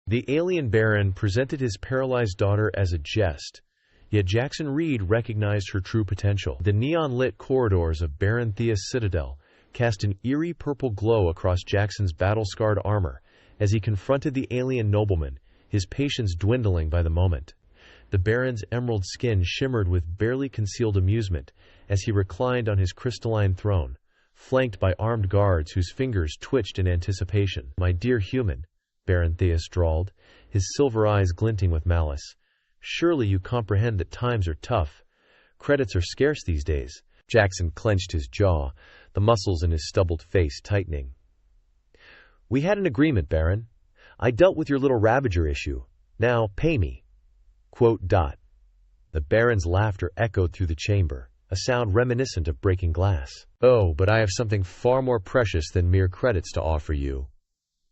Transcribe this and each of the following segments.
The alien Baron presented his paralyzed daughter as a jest, yet Jackson Reed recognized her true potential. The neon-lit corridors of Baron Thea's citadel cast an eerie purple glow across Jackson's battle-scarred armor as he confronted the alien nobleman, his patience dwindling by the moment. The Baron's emerald skin shimmered with barely concealed amusement as he reclined on his crystalline throne, flanked by armed guards whose fingers twitched in anticipation. "My dear human," Baron Theus drawled, his silver eyes glinting with malice, "surely you comprehend that times are tough. Credits are scarce these days." Jackson clenched his jaw, the muscles in his stubbled face tightening. "We had an agreement, Baron. I dealt with your little Ravager issue. Now, pay me." The Baron's laughter echoed through the chamber, a sound reminiscent of breaking glass. "Oh, but I have something far more precious than mere credits to offer you."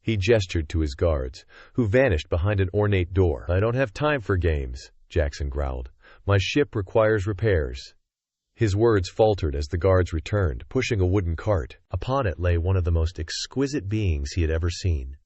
He gestured to his guards, who vanished behind an ornate door. "I don't have time for games," Jackson growled. "My ship requires repairs." His words faltered as the guards returned, pushing a wooden cart. Upon it lay one of the most exquisite beings he had ever seen.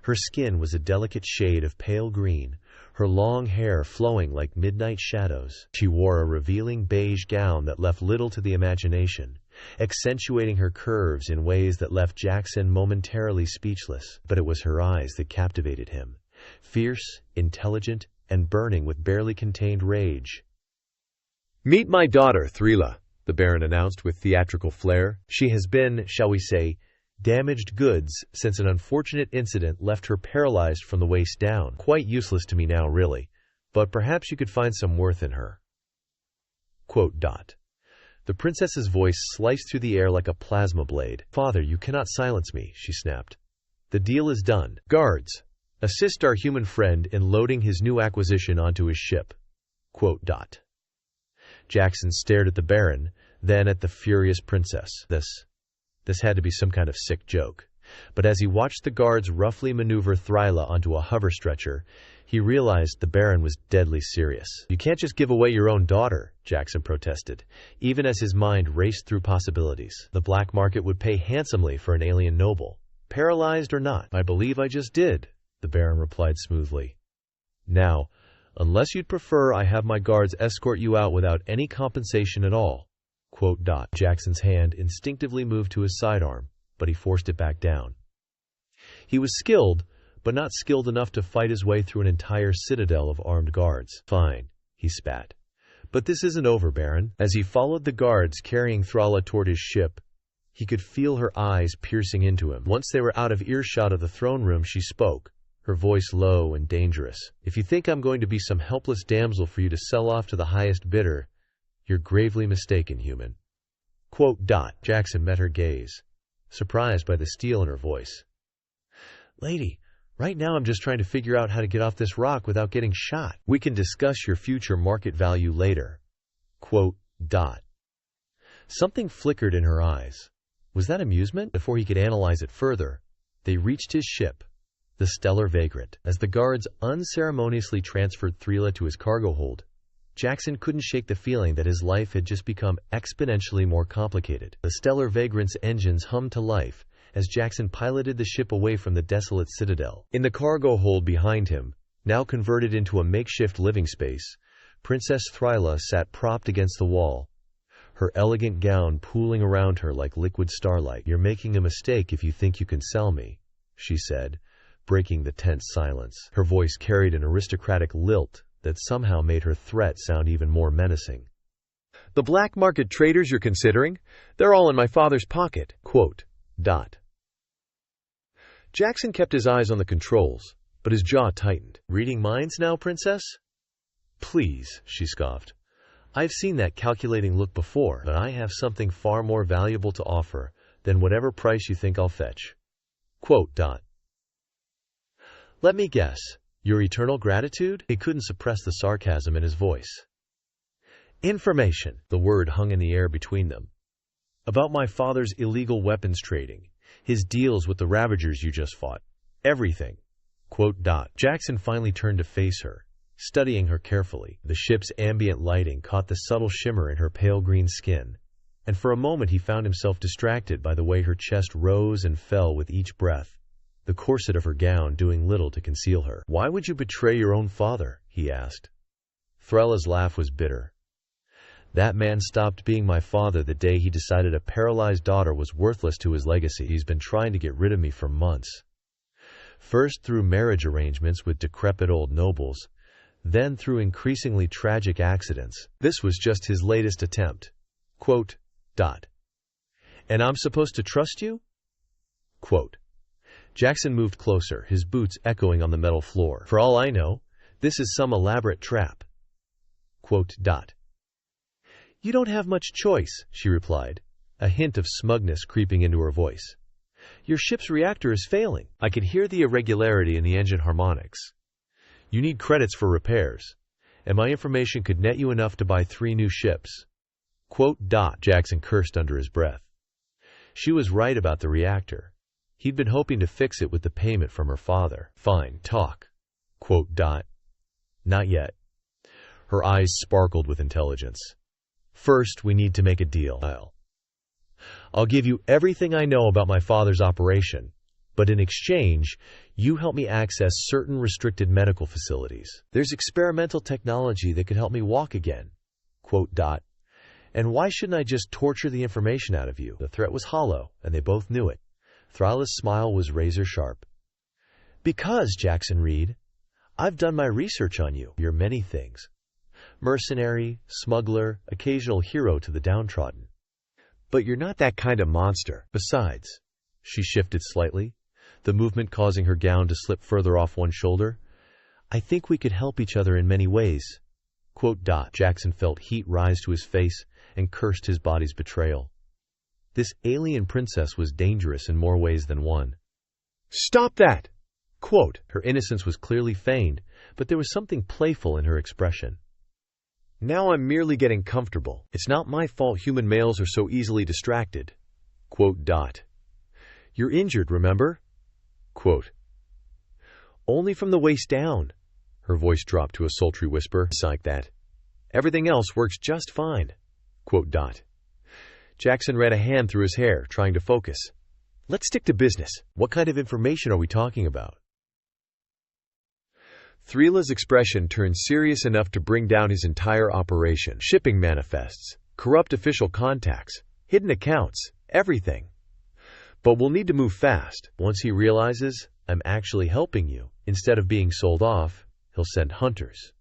Her skin was a delicate shade of pale green, her long hair flowing like midnight shadows. She wore a revealing beige gown that left little to the imagination, accentuating her curves in ways that left Jackson momentarily speechless. But it was her eyes that captivated him, fierce, intelligent, and burning with barely contained rage. "Meet my daughter, Thrila," the Baron announced with theatrical flair. "She has been, shall we say, damaged goods since an unfortunate incident left her paralyzed from the waist down. Quite useless to me now, really, but perhaps you could find some worth in her." The princess's voice sliced through the air like a plasma blade. "Father, you cannot silence me," she snapped. "The deal is done. Guards, assist our human friend in loading his new acquisition onto his ship." Jackson stared at the Baron, then at the furious princess. This had to be some kind of sick joke. But as he watched the guards roughly maneuver Thrila onto a hover stretcher, he realized the Baron was deadly serious. "You can't just give away your own daughter," Jackson protested, even as his mind raced through possibilities. "The black market would pay handsomely for an alien noble, paralyzed or not." "I believe I just did," the Baron replied smoothly. "Now, unless you'd prefer I have my guards escort you out without any compensation at all." Jackson's hand instinctively moved to his sidearm, but he forced it back down. He was skilled, but not skilled enough to fight his way through an entire citadel of armed guards. "Fine," he spat. "But this isn't over, Baron." As he followed the guards carrying Thrala toward his ship, he could feel her eyes piercing into him. Once they were out of earshot of the throne room, she spoke, her voice low and dangerous. "If you think I'm going to be some helpless damsel for you to sell off to the highest bidder, you're gravely mistaken, human." Jackson met her gaze, surprised by the steel in her voice. "Lady, right now I'm just trying to figure out how to get off this rock without getting shot. We can discuss your future market value later." Something flickered in her eyes. Was that amusement? Before he could analyze it further, they reached his ship, the Stellar Vagrant. As the guards unceremoniously transferred Thrila to his cargo hold, Jackson couldn't shake the feeling that his life had just become exponentially more complicated. The Stellar Vagrant's engines hummed to life as Jackson piloted the ship away from the desolate citadel. In the cargo hold behind him, now converted into a makeshift living space, Princess Thrila sat propped against the wall, her elegant gown pooling around her like liquid starlight. "You're making a mistake if you think you can sell me," she said, breaking the tense silence. Her voice carried an aristocratic lilt that somehow made her threat sound even more menacing. "The black market traders you're considering? They're all in my father's pocket." Jackson kept his eyes on the controls, but his jaw tightened. "Reading minds now, princess?" "Please," she scoffed. "I've seen that calculating look before, but I have something far more valuable to offer than whatever price you think I'll fetch." "Let me guess. Your eternal gratitude?" He couldn't suppress the sarcasm in his voice. "Information." The word hung in the air between them. "About my father's illegal weapons trading, his deals with the Ravagers you just fought. Everything." Jackson finally turned to face her, studying her carefully. The ship's ambient lighting caught the subtle shimmer in her pale green skin, and for a moment he found himself distracted by the way her chest rose and fell with each breath. the corset of her gown doing little to conceal her. "Why would you betray your own father?" he asked. Thryla's laugh was bitter. "That man stopped being my father the day he decided a paralyzed daughter was worthless to his legacy. He's been trying to get rid of me for months. First through marriage arrangements with decrepit old nobles, then through increasingly tragic accidents. This was just his latest attempt. Quote, dot. And I'm supposed to trust you? Quote. Jackson moved closer, his boots echoing on the metal floor. For all I know, this is some elaborate trap. Quote, dot. You don't have much choice, she replied, a hint of smugness creeping into her voice. Your ship's reactor is failing. I could hear the irregularity in the engine harmonics. You need credits for repairs, and my information could net you enough to buy 3 new ships. Quote, dot. Jackson cursed under his breath. She was right about the reactor. He'd been hoping to fix it with the payment from her father. Fine, talk. Quote, dot. Not yet. Her eyes sparkled with intelligence. First, we need to make a deal. I'll give you everything I know about my father's operation, but in exchange, you help me access certain restricted medical facilities. There's experimental technology that could help me walk again. Quote, dot. And why shouldn't I just torture the information out of you? The threat was hollow, and they both knew it. Thryla's smile was razor sharp. Because, Jackson Reed, I've done my research on you. You're many things. Mercenary, smuggler, occasional hero to the downtrodden. But you're not that kind of monster. Besides, she shifted slightly, the movement causing her gown to slip further off one shoulder. I think we could help each other in many ways. Quote, dot. Jackson felt heat rise to his face and cursed his body's betrayal. This alien princess was dangerous in more ways than one. Stop that! Quote. Her innocence was clearly feigned, but there was something playful in her expression. Now I'm merely getting comfortable. It's not my fault human males are so easily distracted. Quote, dot. You're injured, remember? Quote. Only from the waist down. Her voice dropped to a sultry whisper. Psych that. Everything else works just fine. Quote, dot. Jackson ran a hand through his hair, trying to focus. Let's stick to business. What kind of information are we talking about? Thryla's expression turned serious enough to bring down his entire operation. Shipping manifests, corrupt official contacts, hidden accounts, everything. But we'll need to move fast. Once he realizes I'm actually helping you, instead of being sold off, he'll send hunters.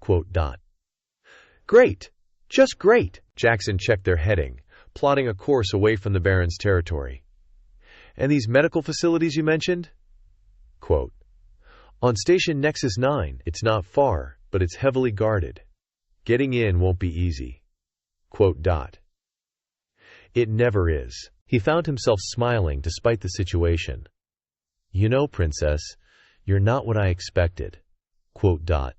Quote, dot. Great. Just great. Jackson checked their heading, plotting a course away from the Baron's territory. And these medical facilities you mentioned? Quote. On Station Nexus 9, it's not far, but it's heavily guarded. Getting in won't be easy. Quote, dot. It never is. He found himself smiling despite the situation. You know, Princess, you're not what I expected. Quote, dot.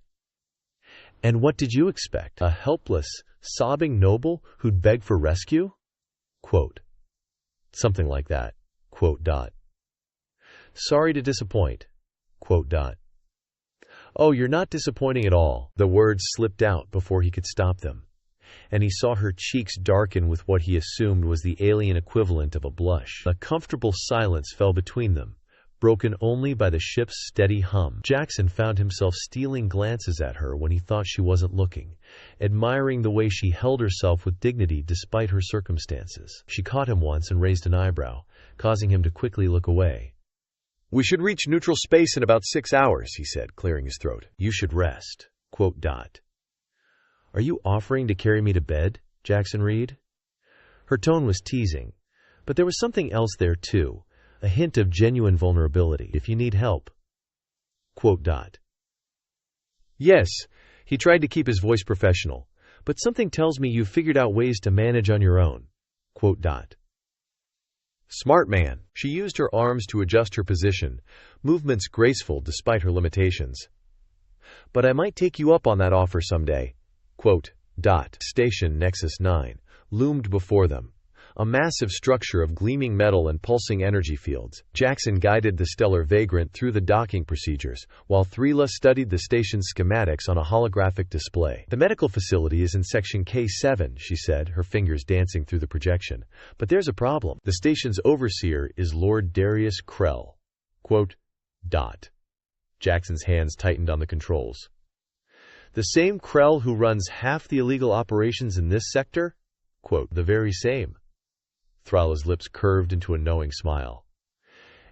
And what did you expect? A helpless, sobbing noble who'd beg for rescue? Quote. Something like that. Quote, dot. Sorry to disappoint. Quote, dot. Oh, you're not disappointing at all. The words slipped out before he could stop them, and he saw her cheeks darken with what he assumed was the alien equivalent of a blush. A comfortable silence fell between them, broken only by the ship's steady hum. Jackson found himself stealing glances at her when he thought she wasn't looking, admiring the way she held herself with dignity despite her circumstances. She caught him once and raised an eyebrow, causing him to quickly look away. We should reach neutral space in about 6 hours, he said, clearing his throat. You should rest. Quote, dot. Are you offering to carry me to bed, Jackson Reed? Her tone was teasing, but there was something else there too, a hint of genuine vulnerability. If you need help. Quote, dot. Yes, he tried to keep his voice professional, but something tells me you've figured out ways to manage on your own. Quote, dot. Smart man. She used her arms to adjust her position, movements graceful despite her limitations. But I might take you up on that offer someday. Quote, dot. Station Nexus 9 loomed before them, a massive structure of gleaming metal and pulsing energy fields. Jackson guided the stellar vagrant through the docking procedures, while Thryla studied the station's schematics on a holographic display. The medical facility is in Section K7, she said, her fingers dancing through the projection. But there's a problem. The station's overseer is Lord Darius Krell. Quote, Dot. Jackson's hands tightened on the controls. The same Krell who runs half the illegal operations in this sector? Quote, the very same. Thrala's lips curved into a knowing smile.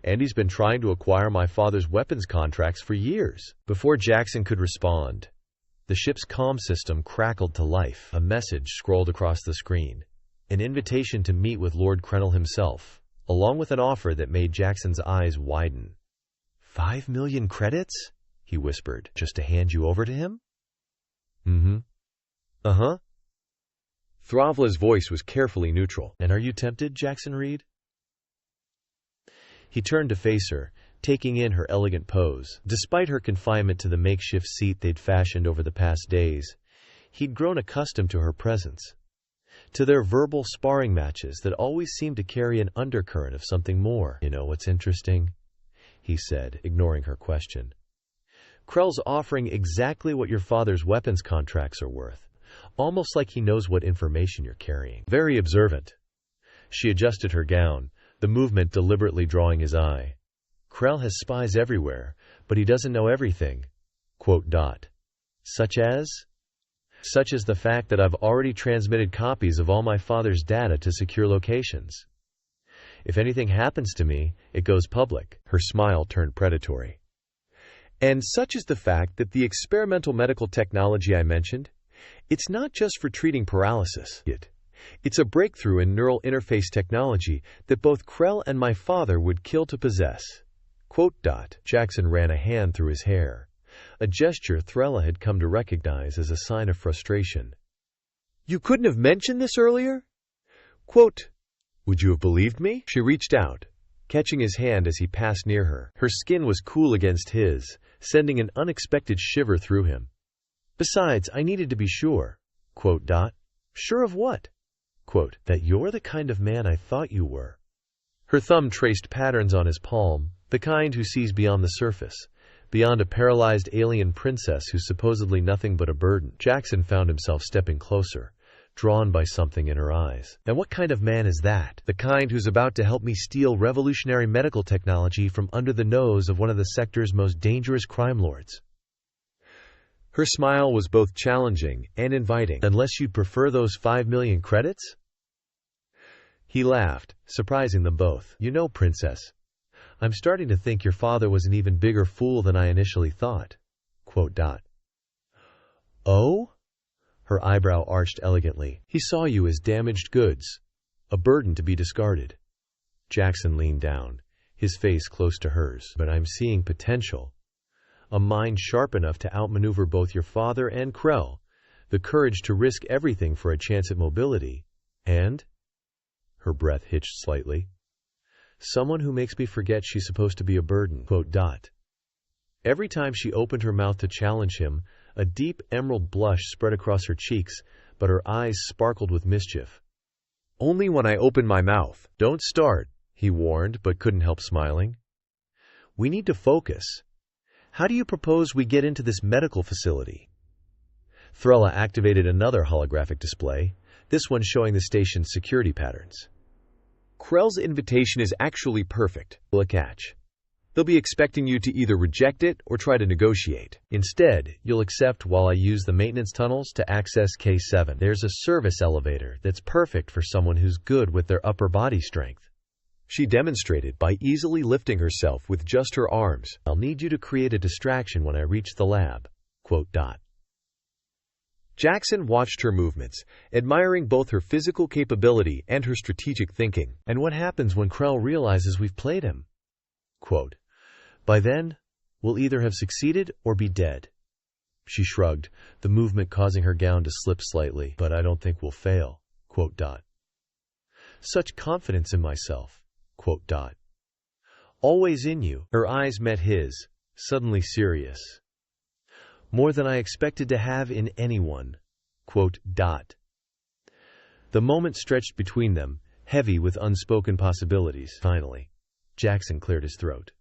And he's been trying to acquire my father's weapons contracts for years. Before Jackson could respond, the ship's comm system crackled to life. A message scrolled across the screen. An invitation to meet with Lord Krennel himself, along with an offer that made Jackson's eyes widen. 5 million credits? He whispered. Just to hand you over to him? Mm-hmm. Uh-huh. Thrala's voice was carefully neutral. And are you tempted, Jackson Reed? He turned to face her, taking in her elegant pose. Despite her confinement to the makeshift seat they'd fashioned over the past days, he'd grown accustomed to her presence, to their verbal sparring matches that always seemed to carry an undercurrent of something more. You know what's interesting? He said, ignoring her question. Krell's offering exactly what your father's weapons contracts are worth, almost like he knows what information you're carrying. Very observant. She adjusted her gown, the movement deliberately drawing his eye. Krell has spies everywhere, but he doesn't know everything. Quote, dot. Such as? Such as the fact that I've already transmitted copies of all my father's data to secure locations. If anything happens to me, it goes public. Her smile turned predatory. And such is the fact that the experimental medical technology I mentioned, it's not just for treating paralysis. It's a breakthrough in neural interface technology that both Krell and my father would kill to possess. Quote, dot. Jackson ran a hand through his hair, a gesture Thrala had come to recognize as a sign of frustration. You couldn't have mentioned this earlier? Quote, would you have believed me? She reached out, catching his hand as he passed near her. Her skin was cool against his, sending an unexpected shiver through him. Besides, I needed to be sure. Quote, dot. Sure of what? Quote, that you're the kind of man I thought you were. Her thumb traced patterns on his palm, the kind who sees beyond the surface, beyond a paralyzed alien princess who's supposedly nothing but a burden. Jackson found himself stepping closer, drawn by something in her eyes. And what kind of man is that? The kind who's about to help me steal revolutionary medical technology from under the nose of one of the sector's most dangerous crime lords. Her smile was both challenging and inviting. Unless you'd prefer those 5 million credits? He laughed, surprising them both. You know, princess, I'm starting to think your father was an even bigger fool than I initially thought. Quote, dot. Oh? Her eyebrow arched elegantly. He saw you as damaged goods, a burden to be discarded. Jackson leaned down, his face close to hers. But I'm seeing potential. A mind sharp enough to outmaneuver both your father and Krell, the courage to risk everything for a chance at mobility, and... Her breath hitched slightly. Someone who makes me forget she's supposed to be a burden. Quote, dot. Every time she opened her mouth to challenge him, a deep emerald blush spread across her cheeks, but her eyes sparkled with mischief. Only when I open my mouth. Don't start, he warned, but couldn't help smiling. We need to focus. How do you propose we get into this medical facility? Thrala activated another holographic display, this one showing the station's security patterns. Krell's invitation is actually perfect. A catch. They'll be expecting you to either reject it or try to negotiate. Instead, you'll accept while I use the maintenance tunnels to access K7. There's a service elevator that's perfect for someone who's good with their upper body strength. She demonstrated by easily lifting herself with just her arms. I'll need you to create a distraction when I reach the lab. Quote, dot. Jackson watched her movements, admiring both her physical capability and her strategic thinking. And what happens when Krell realizes we've played him? Quote, by then, we'll either have succeeded or be dead. She shrugged, the movement causing her gown to slip slightly. But I don't think we'll fail. Quote, dot. Such confidence in myself. Quote, dot. Always in you. Her eyes met his, suddenly serious. More than I expected to have in anyone. Quote, dot. The moment stretched between them, heavy with unspoken possibilities. Finally, Jackson cleared his throat.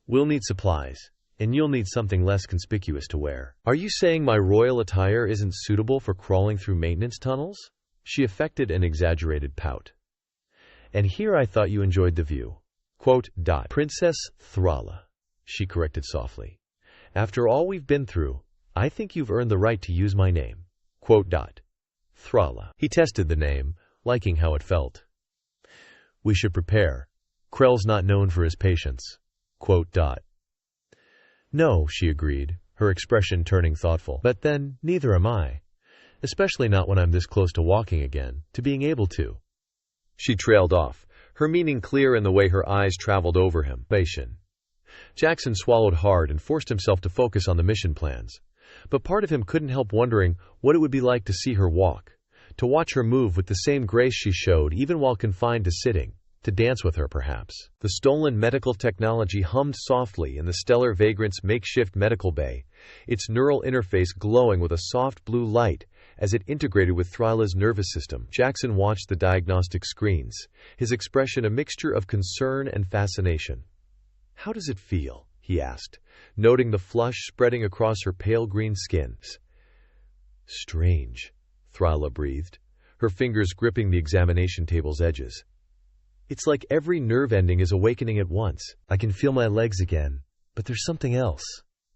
We'll need supplies, and you'll need something less conspicuous to wear. Are you saying my royal attire isn't suitable for crawling through maintenance tunnels? She affected an exaggerated pout. And here I thought you enjoyed the view. Princess Thrala, she corrected softly. After all we've been through, I think you've earned the right to use my name. Thrala. He tested the name, liking how it felt. We should prepare. Krell's not known for his patience. No, she agreed, her expression turning thoughtful. But then, neither am I. Especially not when I'm this close to walking again, to being able to. She trailed off, her meaning clear in the way her eyes traveled over him. Jackson swallowed hard and forced himself to focus on the mission plans. But part of him couldn't help wondering what it would be like to see her walk, to watch her move with the same grace she showed even while confined to sitting, to dance with her perhaps. The stolen medical technology hummed softly in the Stellar Vagrant's makeshift medical bay, its neural interface glowing with a soft blue light as it integrated with Thrala's nervous system. Jackson watched the diagnostic screens, his expression a mixture of concern and fascination. How does it feel? He asked, noting the flush spreading across her pale green skin. Strange, Thrala breathed, her fingers gripping the examination table's edges. It's like every nerve ending is awakening at once. I can feel my legs again, but there's something else.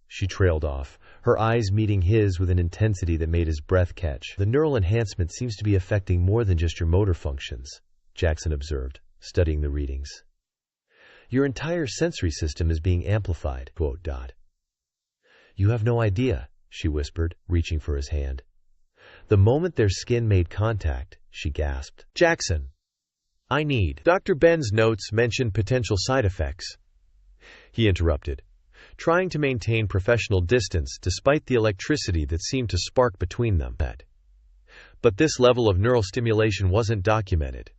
She trailed off, her eyes meeting his with an intensity that made his breath catch. The neural enhancement seems to be affecting more than just your motor functions, Jackson observed, studying the readings. Your entire sensory system is being amplified. You have no idea, she whispered, reaching for his hand. The moment their skin made contact, she gasped. Jackson! I need. Dr. Ben's notes mentioned potential side effects. He interrupted, trying to maintain professional distance despite the electricity that seemed to spark between them. But this level of neural stimulation wasn't documented.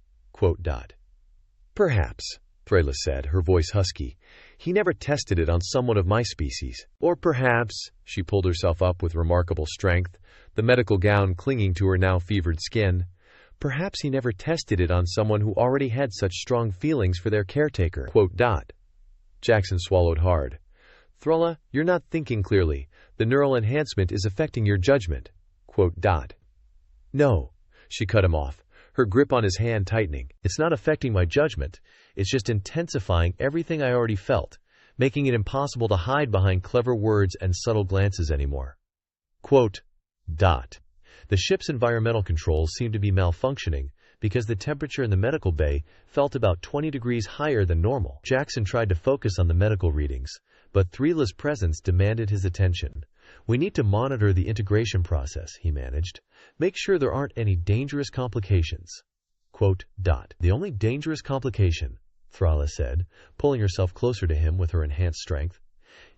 Perhaps, Thrala said, her voice husky. He never tested it on someone of my species. Or perhaps, she pulled herself up with remarkable strength, the medical gown clinging to her now fevered skin. Perhaps he never tested it on someone who already had such strong feelings for their caretaker. Jackson swallowed hard. Thrala, you're not thinking clearly. The neural enhancement is affecting your judgment. No, she cut him off, her grip on his hand tightening. It's not affecting my judgment. It's just intensifying everything I already felt, making it impossible to hide behind clever words and subtle glances anymore. The ship's environmental controls seemed to be malfunctioning because the temperature in the medical bay felt about 20 degrees higher than normal. Jackson tried to focus on the medical readings, but Thrala's presence demanded his attention. We need to monitor the integration process, he managed. Make sure there aren't any dangerous complications. The only dangerous complication, Thrala said, pulling herself closer to him with her enhanced strength,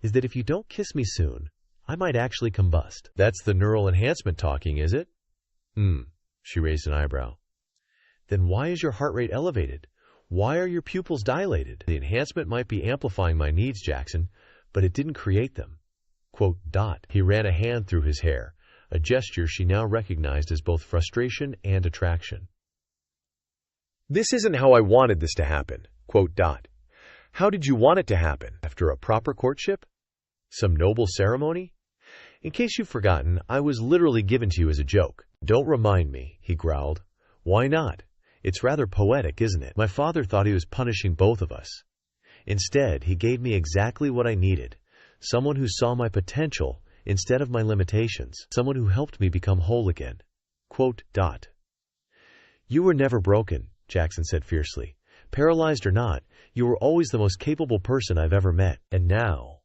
is that if you don't kiss me soon, I might actually combust. That's the neural enhancement talking, is it? She raised an eyebrow. Then why is your heart rate elevated? Why are your pupils dilated? The enhancement might be amplifying my needs, Jackson, but it didn't create them. He ran a hand through his hair, a gesture she now recognized as both frustration and attraction. This isn't how I wanted this to happen. How did you want it to happen? After a proper courtship? Some noble ceremony? In case you've forgotten, I was literally given to you as a joke. Don't remind me, he growled. Why not? It's rather poetic, isn't it? My father thought he was punishing both of us. Instead, he gave me exactly what I needed. Someone who saw my potential instead of my limitations. Someone who helped me become whole again. You were never broken, Jackson said fiercely. Paralyzed or not, you were always the most capable person I've ever met. And now,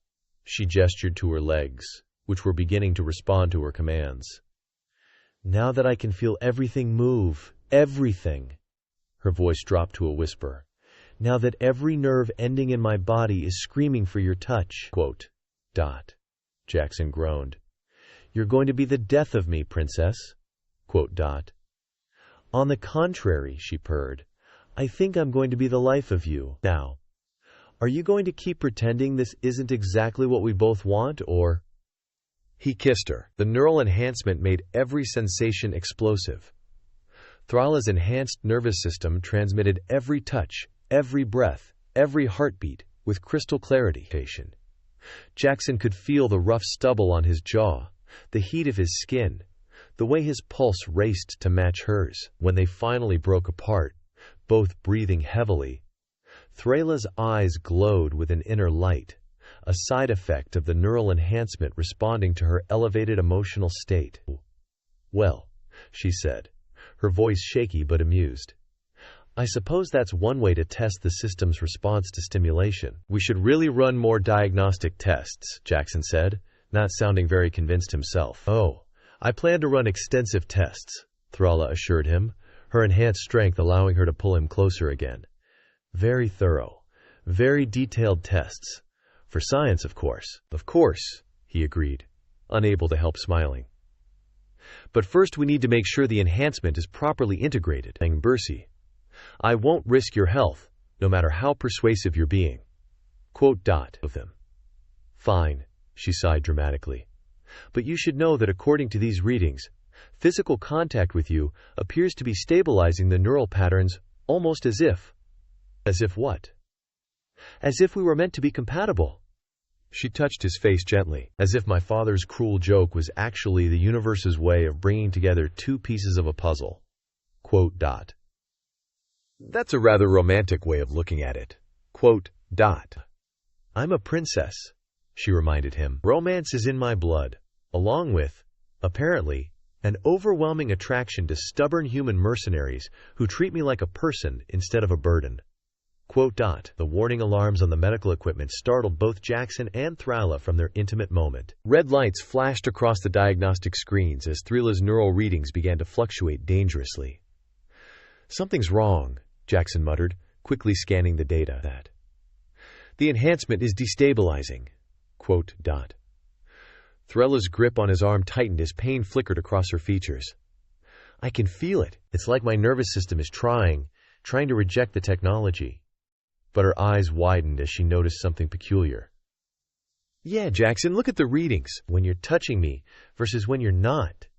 she gestured to her legs, which were beginning to respond to her commands. Now that I can feel everything move, everything. Her voice dropped to a whisper. Now that every nerve ending in my body is screaming for your touch. Jackson groaned. You're going to be the death of me, princess. On the contrary, she purred. I think I'm going to be the life of you. Now, are you going to keep pretending this isn't exactly what we both want, or? He kissed her. The neural enhancement made every sensation explosive. Thrala's enhanced nervous system transmitted every touch, every breath, every heartbeat with crystal clarity. Jackson could feel the rough stubble on his jaw, the heat of his skin, the way his pulse raced to match hers. When they finally broke apart, both breathing heavily, Thrala's eyes glowed with an inner light, a side effect of the neural enhancement responding to her elevated emotional state. "Well," she said, her voice shaky but amused. "I suppose that's one way to test the system's response to stimulation." "We should really run more diagnostic tests," Jackson said, not sounding very convinced himself. "Oh, I plan to run extensive tests," Thrala assured him, her enhanced strength allowing her to pull him closer again. "Very thorough, very detailed tests. For science, of course." "Of course," he agreed, unable to help smiling. "But first we need to make sure the enhancement is properly integrated." Bercy, "I won't risk your health, no matter how persuasive you're being." Of him. "Fine," she sighed dramatically. "But you should know that according to these readings, physical contact with you appears to be stabilizing the neural patterns almost as if..." "As if what?" "As if we were meant to be compatible." She touched his face gently, as if my father's cruel joke was actually the universe's way of bringing together two pieces of a puzzle. "That's a rather romantic way of looking at it." "I'm a princess," she reminded him. "Romance is in my blood, along with, apparently, an overwhelming attraction to stubborn human mercenaries who treat me like a person instead of a burden." The warning alarms on the medical equipment startled both Jackson and Thrala from their intimate moment. Red lights flashed across the diagnostic screens as Thrala's neural readings began to fluctuate dangerously. "Something's wrong," Jackson muttered, quickly scanning the data. "The enhancement is destabilizing." Thrala's grip on his arm tightened as pain flickered across her features. "I can feel it. It's like my nervous system is trying to reject the technology." But her eyes widened as she noticed something peculiar. "Yeah, Jackson, look at the readings. When you're touching me versus when you're not."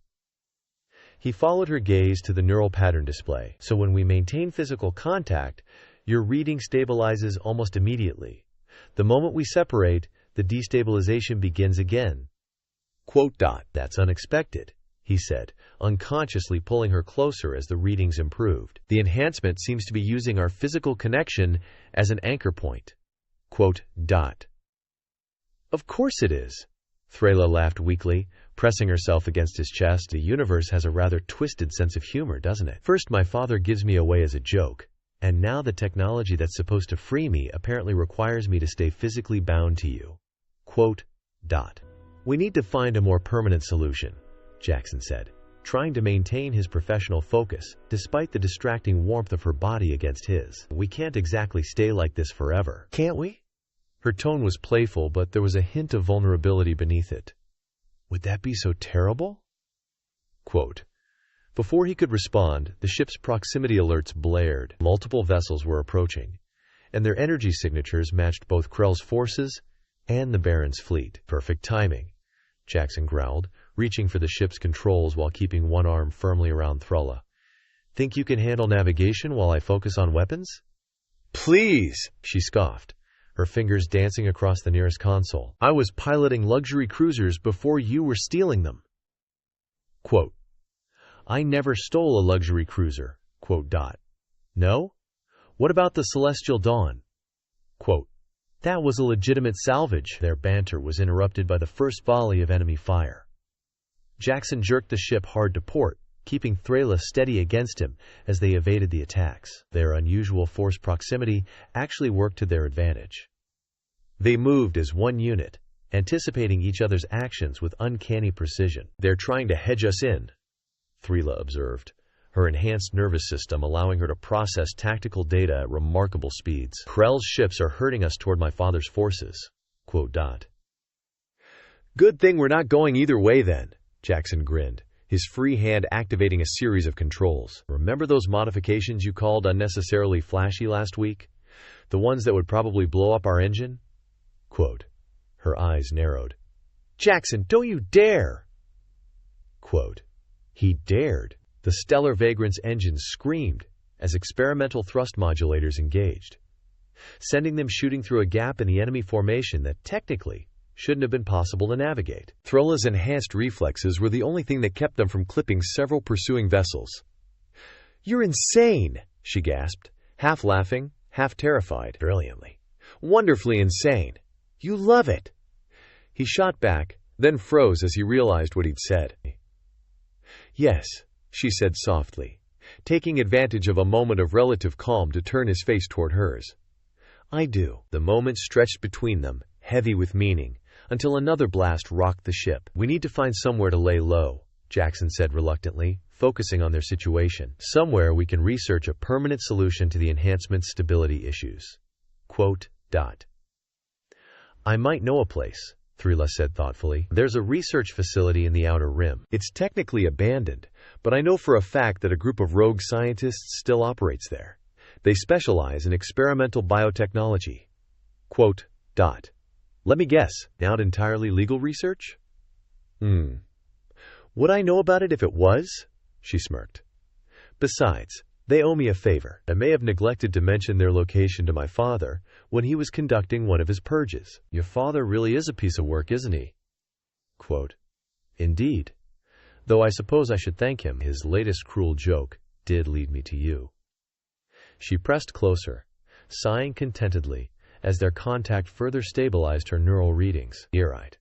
He followed her gaze to the neural pattern display. "So when we maintain physical contact, your reading stabilizes almost immediately. The moment we separate, the destabilization begins again." "That's unexpected," he said, unconsciously pulling her closer as the readings improved. "The enhancement seems to be using our physical connection as an anchor point." "Of course it is." Thrala laughed weakly, pressing herself against his chest. "The universe has a rather twisted sense of humor, doesn't it? First my father gives me away as a joke, and now the technology that's supposed to free me apparently requires me to stay physically bound to you." "We need to find a more permanent solution," Jackson said, trying to maintain his professional focus, despite the distracting warmth of her body against his. "We can't exactly stay like this forever, can't we?" Her tone was playful, but there was a hint of vulnerability beneath it. "Would that be so terrible?" Before he could respond, the ship's proximity alerts blared. Multiple vessels were approaching, and their energy signatures matched both Krell's forces and the Baron's fleet. "Perfect timing," Jackson growled, reaching for the ship's controls while keeping one arm firmly around Thrala. "Think you can handle navigation while I focus on weapons?" "Please," she scoffed, her fingers dancing across the nearest console. "I was piloting luxury cruisers before you were stealing them." "I never stole a luxury cruiser." "No? What about the Celestial Dawn?" "That was a legitimate salvage." Their banter was interrupted by the first volley of enemy fire. Jackson jerked the ship hard to port, keeping Thrala steady against him as they evaded the attacks. Their unusual force proximity actually worked to their advantage. They moved as one unit, anticipating each other's actions with uncanny precision. "They're trying to hedge us in," Thrala observed, her enhanced nervous system allowing her to process tactical data at remarkable speeds. "Krell's ships are herding us toward my father's forces." "Good thing we're not going either way then," Jackson grinned, his free hand activating a series of controls. "Remember those modifications you called unnecessarily flashy last week? The ones that would probably blow up our engine?" Her eyes narrowed. "Jackson, don't you dare!" He dared. The Stellar Vagrant's engines screamed as experimental thrust modulators engaged, sending them shooting through a gap in the enemy formation that technically shouldn't have been possible to navigate. Thrala's enhanced reflexes were the only thing that kept them from clipping several pursuing vessels. "You're insane!" she gasped, half laughing, half terrified. Brilliantly. Wonderfully insane. You love it. He shot back, then froze as he realized what he'd said. Yes, she said softly, taking advantage of a moment of relative calm to turn his face toward hers. I do. The moment stretched between them, heavy with meaning, until another blast rocked the ship. We need to find somewhere to lay low, Jackson said reluctantly, focusing on their situation. Somewhere we can research a permanent solution to the enhancement's stability issues. Quote, dot. I might know a place, Thrila said thoughtfully. There's a research facility in the Outer Rim. It's technically abandoned, but I know for a fact that a group of rogue scientists still operates there. They specialize in experimental biotechnology. Quote, dot. Let me guess, not entirely legal research? Would I know about it if it was? She smirked. Besides, they owe me a favor. I may have neglected to mention their location to my father when he was conducting one of his purges. Your father really is a piece of work, isn't he? Quote, indeed. Though I suppose I should thank him. His latest cruel joke did lead me to you. She pressed closer, sighing contentedly as their contact further stabilized her neural readings. You're right.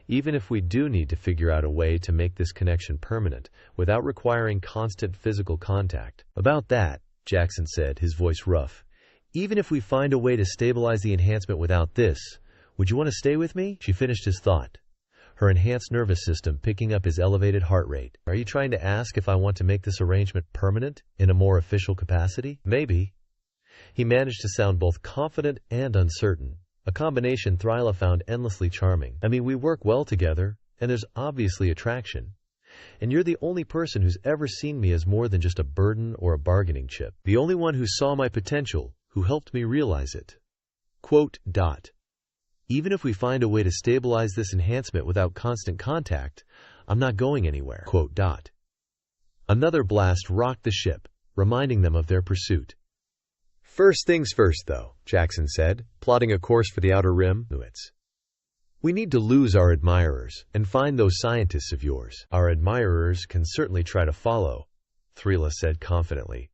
Even if we do need to figure out a way to make this connection permanent without requiring constant physical contact. About that, Jackson said, his voice rough. Even if we find a way to stabilize the enhancement without this, would you want to stay with me? She finished his thought, her enhanced nervous system picking up his elevated heart rate. Are you trying to ask if I want to make this arrangement permanent in a more official capacity? Maybe. He managed to sound both confident and uncertain, a combination Thrila found endlessly charming. I mean, we work well together, and there's obviously attraction. And you're the only person who's ever seen me as more than just a burden or a bargaining chip. The only one who saw my potential, who helped me realize it. Quote, dot. Even if we find a way to stabilize this enhancement without constant contact, I'm not going anywhere. Quote, dot. Another blast rocked the ship, reminding them of their pursuit. First things first, though, Jackson said, plotting a course for the Outer Rim. We need to lose our admirers and find those scientists of yours. Our admirers can certainly try to follow, Thrila said confidently,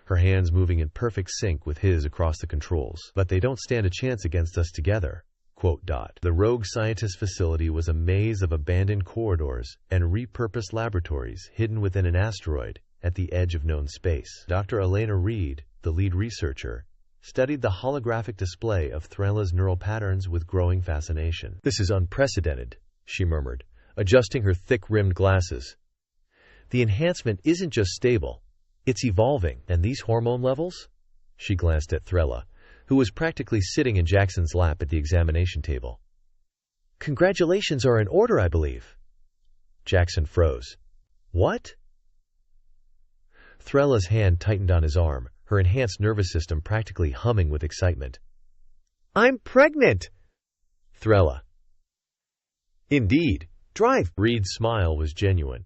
her hands moving in perfect sync with his across the controls. But they don't stand a chance against us together. Quote, dot. The rogue scientist facility was a maze of abandoned corridors and repurposed laboratories hidden within an asteroid at the edge of known space. Dr. Elena Reed, the lead researcher, studied the holographic display of Thrila's neural patterns with growing fascination. This is unprecedented, she murmured, adjusting her thick-rimmed glasses. The enhancement isn't just stable, it's evolving. And these hormone levels? She glanced at Thrila, who was practically sitting in Jackson's lap at the examination table. Congratulations are in order, I believe. Jackson froze. What? Thrila's hand tightened on his arm, her enhanced nervous system practically humming with excitement. I'm pregnant! Thrila. Indeed. Drive! Reed's smile was genuine.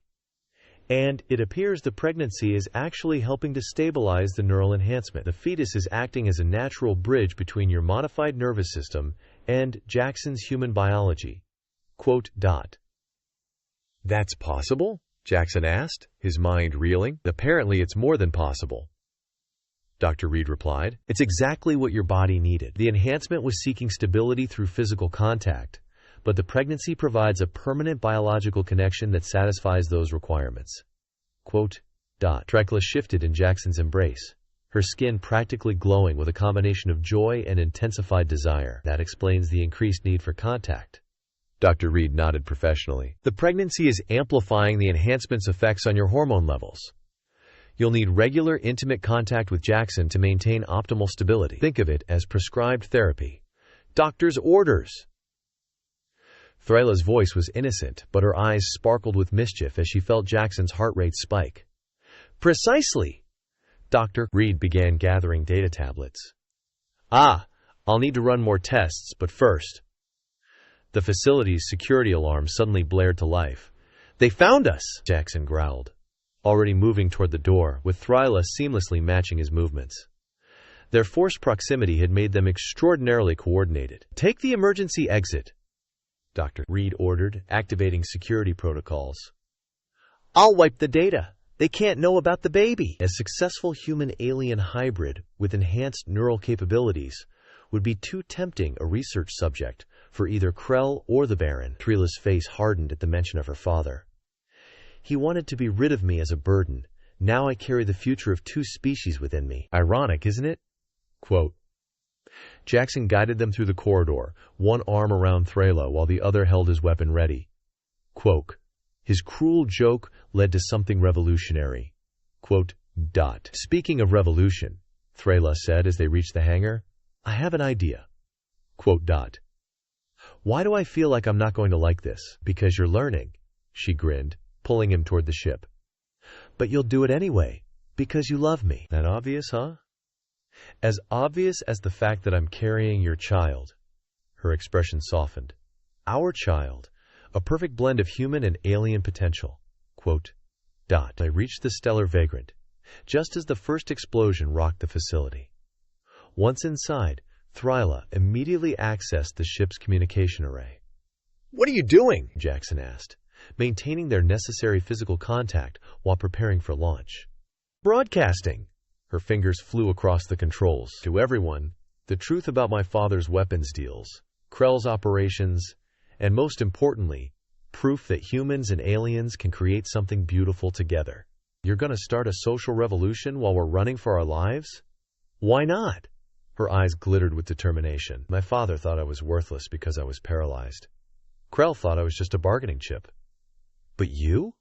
And it appears the pregnancy is actually helping to stabilize the neural enhancement. The fetus is acting as a natural bridge between your modified nervous system and Jackson's human biology. Quote, dot. That's possible? Jackson asked, his mind reeling. Apparently it's more than possible, Dr. Reed replied. It's exactly what your body needed. The enhancement was seeking stability through physical contact, but the pregnancy provides a permanent biological connection that satisfies those requirements. Quote, dot. Thrila shifted in Jackson's embrace, her skin practically glowing with a combination of joy and intensified desire. That explains the increased need for contact. Dr. Reed nodded professionally. The pregnancy is amplifying the enhancement's effects on your hormone levels. You'll need regular, intimate contact with Jackson to maintain optimal stability. Think of it as prescribed therapy. Doctor's orders. Thrila's voice was innocent, but her eyes sparkled with mischief as she felt Jackson's heart rate spike. Precisely. Dr. Reed began gathering data tablets. I'll need to run more tests, but first. The facility's security alarm suddenly blared to life. They found us, Jackson growled, already moving toward the door, with Thrila seamlessly matching his movements. Their forced proximity had made them extraordinarily coordinated. Take the emergency exit, Dr. Reed ordered, activating security protocols. I'll wipe the data. They can't know about the baby. A successful human-alien hybrid with enhanced neural capabilities would be too tempting a research subject for either Krell or the Baron. Thryla's face hardened at the mention of her father. He wanted to be rid of me as a burden. Now I carry the future of two species within me. Ironic, isn't it? Quote. Jackson guided them through the corridor, one arm around Thryla while the other held his weapon ready. Quote. His cruel joke led to something revolutionary. Quote, dot. Speaking of revolution, Thryla said as they reached the hangar, I have an idea. Quote, dot. Why do I feel like I'm not going to like this? Because you're learning, she grinned, pulling him toward the ship. But you'll do it anyway, because you love me. That obvious, huh? As obvious as the fact that I'm carrying your child. Her expression softened. Our child. A perfect blend of human and alien potential. Quote, dot. I reached the stellar vagrant, just as the first explosion rocked the facility. Once inside, Thryla immediately accessed the ship's communication array. What are you doing? Jackson asked, maintaining their necessary physical contact while preparing for launch. Broadcasting. Her fingers flew across the controls. To everyone, the truth about my father's weapons deals, Krell's operations, and most importantly, proof that humans and aliens can create something beautiful together. You're gonna start a social revolution while we're running for our lives? Why not? Her eyes glittered with determination. My father thought I was worthless because I was paralyzed. Krell thought I was just a bargaining chip. But you?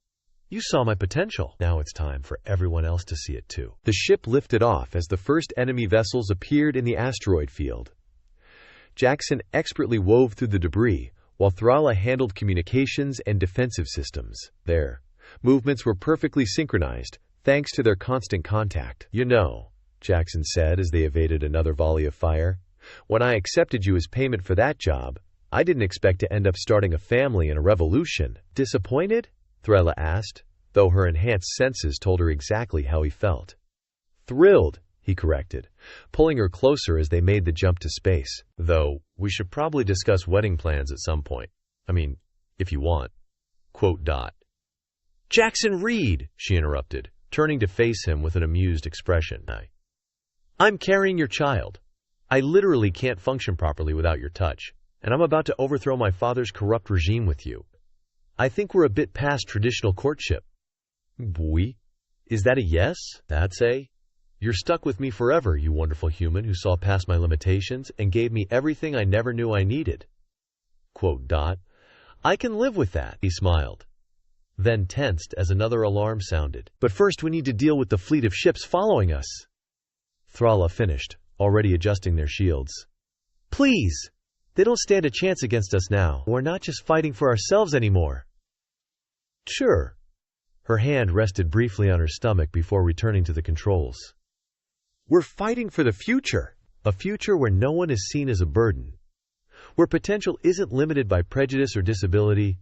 You saw my potential. Now it's time for everyone else to see it too. The ship lifted off as the first enemy vessels appeared in the asteroid field. Jackson expertly wove through the debris, while Thryla handled communications and defensive systems. Their movements were perfectly synchronized, thanks to their constant contact. You know, Jackson said as they evaded another volley of fire, when I accepted you as payment for that job, I didn't expect to end up starting a family and a revolution. Disappointed? Thryla asked, though her enhanced senses told her exactly how he felt. Thrilled, he corrected, pulling her closer as they made the jump to space. Though, we should probably discuss wedding plans at some point. I mean, if you want. Quote, dot. Jackson Reed, she interrupted, turning to face him with an amused expression. I'm carrying your child. I literally can't function properly without your touch, and I'm about to overthrow my father's corrupt regime with you. I think we're a bit past traditional courtship. Oui? Is that a yes? That's a... You're stuck with me forever, you wonderful human who saw past my limitations and gave me everything I never knew I needed. Quote, dot. I can live with that, he smiled. Then tensed as another alarm sounded. But first we need to deal with the fleet of ships following us. Thryla finished, already adjusting their shields. Please! They don't stand a chance against us now. We're not just fighting for ourselves anymore. Sure. Her hand rested briefly on her stomach before returning to the controls. We're fighting for the future. A future where no one is seen as a burden. Where potential isn't limited by prejudice or disability.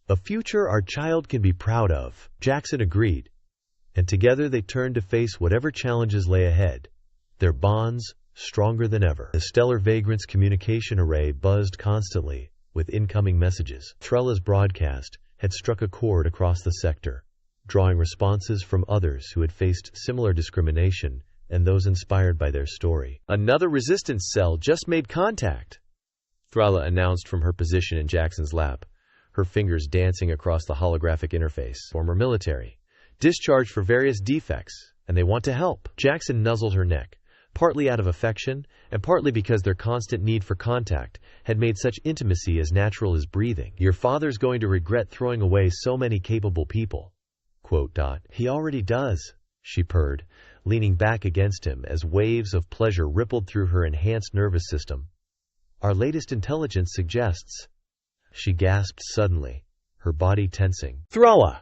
A future our child can be proud of. Jackson agreed. And together they turned to face whatever challenges lay ahead. Their bonds stronger than ever. The stellar vagrant's communication array buzzed constantly with incoming messages. Thryla's broadcast had struck a chord across the sector, drawing responses from others who had faced similar discrimination and those inspired by their story. Another resistance cell just made contact, Thryla announced from her position in Jackson's lap, her fingers dancing across the holographic interface. Former military, discharged for various defects, and they want to help. Jackson nuzzled her neck, partly out of affection and partly because their constant need for contact had made such intimacy as natural as breathing. Your father's going to regret throwing away so many capable people. Quote, dot. He already does, she purred, leaning back against him as waves of pleasure rippled through her enhanced nervous system. Our latest intelligence suggests. She gasped suddenly, her body tensing. Thryla!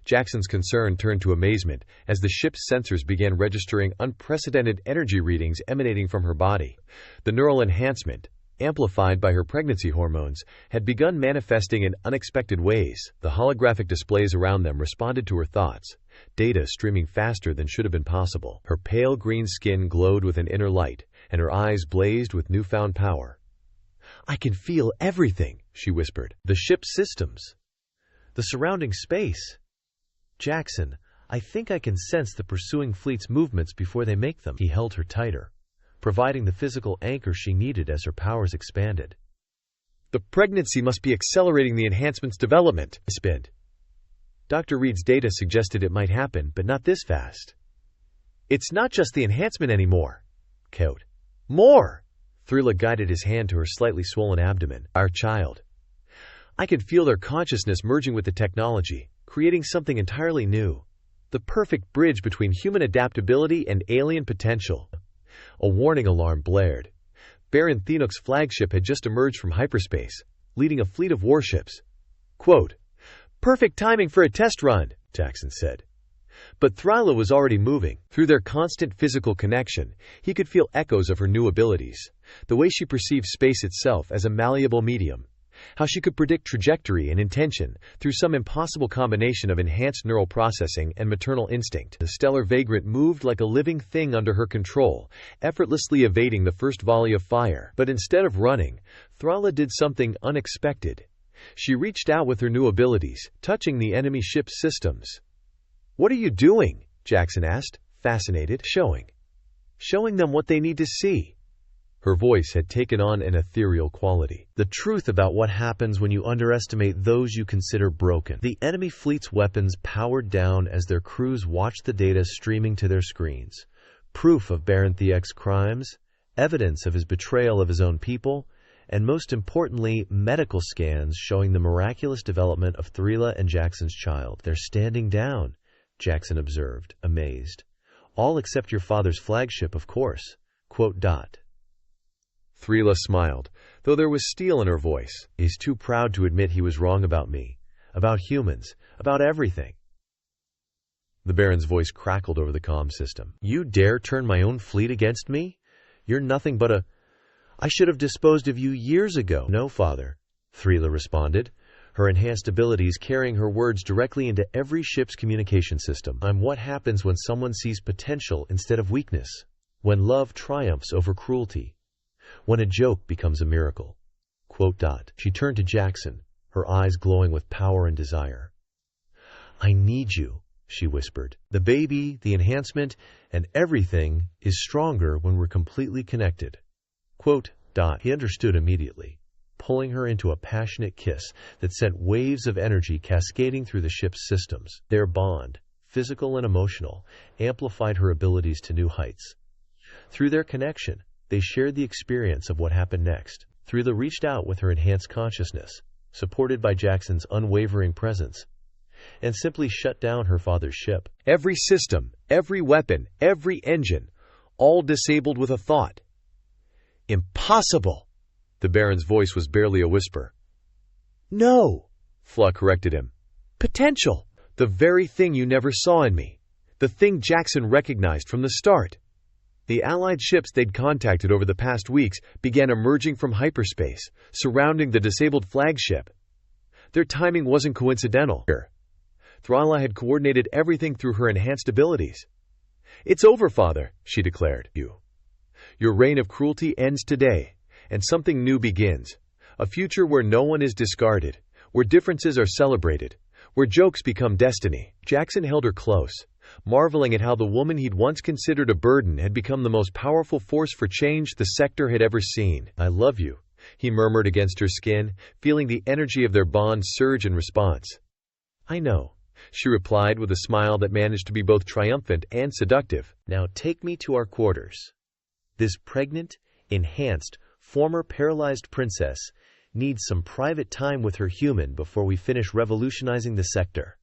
Jackson's concern turned to amazement as the ship's sensors began registering unprecedented energy readings emanating from her body. The neural enhancement, amplified by her pregnancy hormones, had begun manifesting in unexpected ways. The holographic displays around them responded to her thoughts, data streaming faster than should have been possible. Her pale green skin glowed with an inner light, and her eyes blazed with newfound power. I can feel everything, she whispered. The ship's systems. The surrounding space. Jackson, I think I can sense the pursuing fleet's movements before they make them. He held her tighter, providing the physical anchor she needed as her powers expanded. The pregnancy must be accelerating the enhancement's development. Spin. Dr. Reed's data suggested it might happen, but not this fast. It's not just the enhancement anymore. Code. More! Thrila guided his hand to her slightly swollen abdomen. Our child. I could feel their consciousness merging with the technology, creating something entirely new. The perfect bridge between human adaptability and alien potential. A warning alarm blared. Baron Thenok's flagship had just emerged from hyperspace, leading a fleet of warships. Quote, "Perfect timing for a test run," Jackson said. But Thrila was already moving. Through their constant physical connection, he could feel echoes of her new abilities, the way she perceived space itself as a malleable medium, how she could predict trajectory and intention through some impossible combination of enhanced neural processing and maternal instinct. The stellar vagrant moved like a living thing under her control, effortlessly evading the first volley of fire. But instead of running, Thrala did something unexpected. She reached out with her new abilities, touching the enemy ship's systems. "What are you doing?" Jackson asked, fascinated. Showing them what they need to see." Her voice had taken on an ethereal quality. "The truth about what happens when you underestimate those you consider broken." The enemy fleet's weapons powered down as their crews watched the data streaming to their screens. Proof of Baron Thenok's crimes, evidence of his betrayal of his own people, and most importantly, medical scans showing the miraculous development of Thrila and Jackson's child. "They're standing down," Jackson observed, amazed. "All except your father's flagship, of course." Thrila smiled, though there was steel in her voice. "He's too proud to admit he was wrong about me, about humans, about everything." The Baron's voice crackled over the comm system. "You dare turn my own fleet against me? You're nothing but a... I should have disposed of you years ago." "No, father," Thrila responded, her enhanced abilities carrying her words directly into every ship's communication system. "I'm what happens when someone sees potential instead of weakness, when love triumphs over cruelty, when a joke becomes a miracle." She turned to Jackson, her eyes glowing with power and desire. "I need you," she whispered. "The baby, the enhancement, and everything is stronger when we're completely connected." He understood immediately, pulling her into a passionate kiss that sent waves of energy cascading through the ship's systems. Their bond, physical and emotional, amplified her abilities to new heights. Through their connection, they shared the experience of what happened next. Thrila reached out with her enhanced consciousness, supported by Jackson's unwavering presence, and simply shut down her father's ship. Every system, every weapon, every engine, all disabled with a thought. "Impossible!" The Baron's voice was barely a whisper. "No," Fla corrected him. "Potential. The very thing you never saw in me. The thing Jackson recognized from the start." The Allied ships they'd contacted over the past weeks began emerging from hyperspace, surrounding the disabled flagship. Their timing wasn't coincidental. Thrala had coordinated everything through her enhanced abilities. "It's over, father," she declared. Your reign of cruelty ends today, and something new begins. A future where no one is discarded, where differences are celebrated, where jokes become destiny." Jackson held her close, marveling at how the woman he'd once considered a burden had become the most powerful force for change the sector had ever seen. "I love you," he murmured against her skin, feeling the energy of their bond surge in response. "I know," she replied with a smile that managed to be both triumphant and seductive. "Now take me to our quarters. This pregnant, enhanced, former paralyzed princess needs some private time with her human before we finish revolutionizing the sector."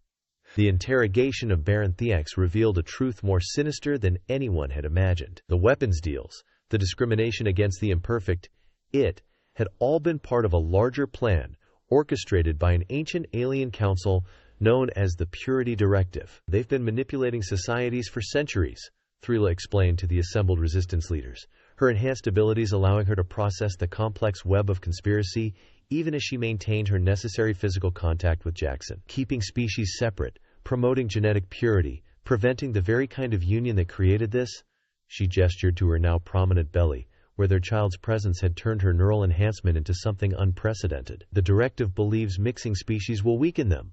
The interrogation of Baron Thenok revealed a truth more sinister than anyone had imagined. The weapons deals, the discrimination against the imperfect, it had all been part of a larger plan orchestrated by an ancient alien council known as the Purity Directive. "They've been manipulating societies for centuries," Thrila explained to the assembled resistance leaders, her enhanced abilities allowing her to process the complex web of conspiracy even as she maintained her necessary physical contact with Jackson. "Keeping species separate, promoting genetic purity, preventing the very kind of union that created this." She gestured to her now prominent belly, where their child's presence had turned her neural enhancement into something unprecedented. "The directive believes mixing species will weaken them,"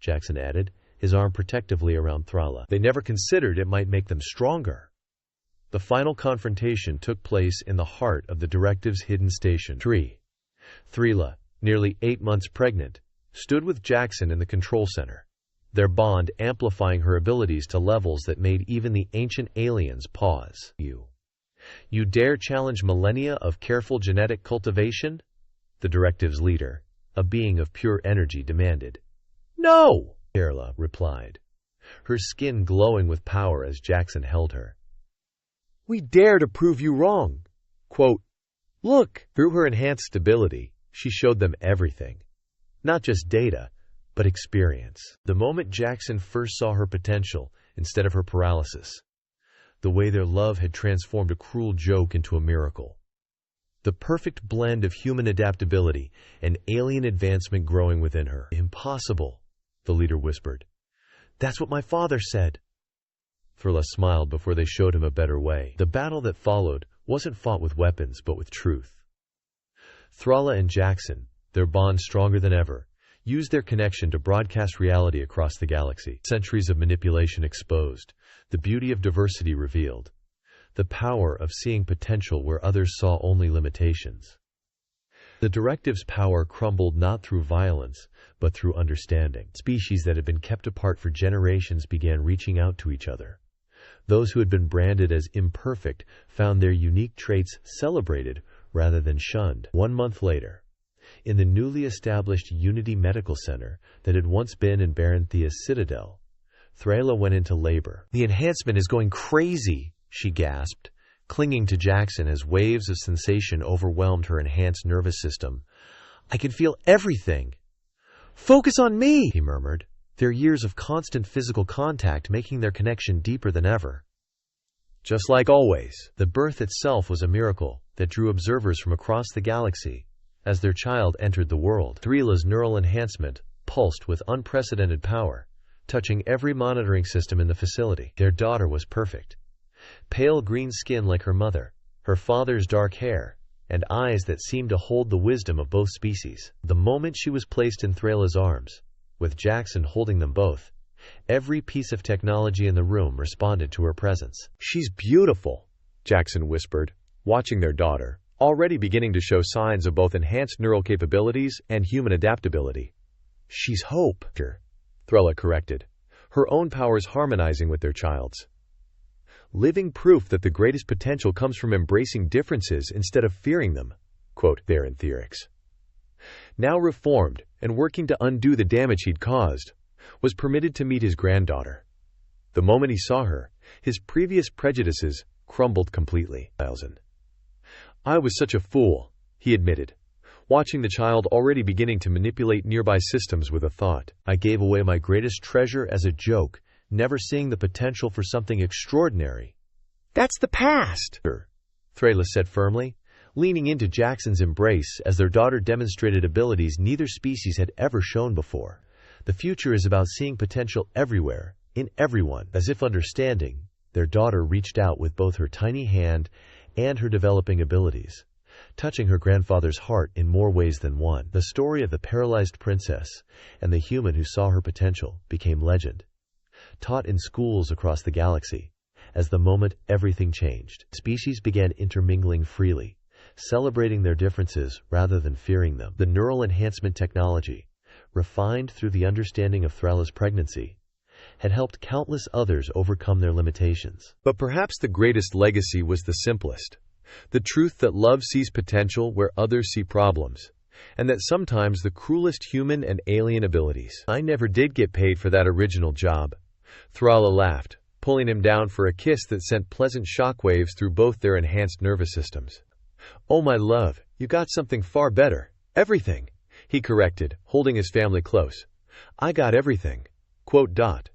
Jackson added, his arm protectively around Thrala. They never considered it might make them stronger. The final confrontation took place in the heart of the directive's hidden station. Thrala, nearly 8 months pregnant, stood with Jackson in the control center, their bond amplifying her abilities to levels that made even the ancient aliens pause. You dare challenge millennia of careful genetic cultivation? The directive's leader, a being of pure energy, demanded. No, Thrala replied, her skin glowing with power as Jackson held her. We dare to prove you wrong. Quote, look. Through her enhanced stability, she showed them everything. Not just data, but experience. The moment Jackson first saw her potential instead of her paralysis, the way their love had transformed a cruel joke into a miracle. The perfect blend of human adaptability and alien advancement growing within her. Impossible, the leader whispered. That's what my father said. Thrala smiled before they showed him a better way. The battle that followed wasn't fought with weapons, but with truth. Thrala and Jackson, their bond stronger than ever, used their connection to broadcast reality across the galaxy. Centuries of manipulation exposed, the beauty of diversity revealed, the power of seeing potential where others saw only limitations. The directive's power crumbled not through violence, but through understanding. Species that had been kept apart for generations began reaching out to each other. Those who had been branded as imperfect found their unique traits celebrated rather than shunned. 1 month later, in the newly established Unity Medical Center that had once been in Baron Thea's citadel, Thrala went into labor. The enhancement is going crazy, she gasped, clinging to Jackson as waves of sensation overwhelmed her enhanced nervous system. I can feel everything. Focus on me, he murmured, their years of constant physical contact making their connection deeper than ever. Just like always, the birth itself was a miracle that drew observers from across the galaxy. As their child entered the world, Thrala's neural enhancement pulsed with unprecedented power, touching every monitoring system in the facility. Their daughter was perfect. Pale green skin like her mother, her father's dark hair, and eyes that seemed to hold the wisdom of both species. The moment she was placed in Thrala's arms, with Jackson holding them both, every piece of technology in the room responded to her presence. She's beautiful, Jackson whispered, watching their daughter, already beginning to show signs of both enhanced neural capabilities and human adaptability. She's hope, Thrala corrected, her own powers harmonizing with their child's. Living proof that the greatest potential comes from embracing differences instead of fearing them, quote Baron Thea's. Now reformed and working to undo the damage he'd caused, was permitted to meet his granddaughter. The moment he saw her, his previous prejudices crumbled completely. I was such a fool, he admitted, watching the child already beginning to manipulate nearby systems with a thought. I gave away my greatest treasure as a joke, never seeing the potential for something extraordinary. That's the past, Thrala said firmly, leaning into Jackson's embrace as their daughter demonstrated abilities neither species had ever shown before. The future is about seeing potential everywhere, in everyone. As if understanding, their daughter reached out with both her tiny hand and her developing abilities, touching her grandfather's heart in more ways than one. The story of the paralyzed princess and the human who saw her potential became legend, taught in schools across the galaxy. As the moment everything changed, species began intermingling freely, celebrating their differences rather than fearing them. The neural enhancement technology, refined through the understanding of Thrala's pregnancy, had helped countless others overcome their limitations. But perhaps the greatest legacy was the simplest. The truth that love sees potential where others see problems, and that sometimes the cruelest human and alien abilities. I never did get paid for that original job. Thrala laughed, pulling him down for a kiss that sent pleasant shockwaves through both their enhanced nervous systems. Oh my love, you got something far better. Everything, he corrected, holding his family close. I got everything. Quote dot.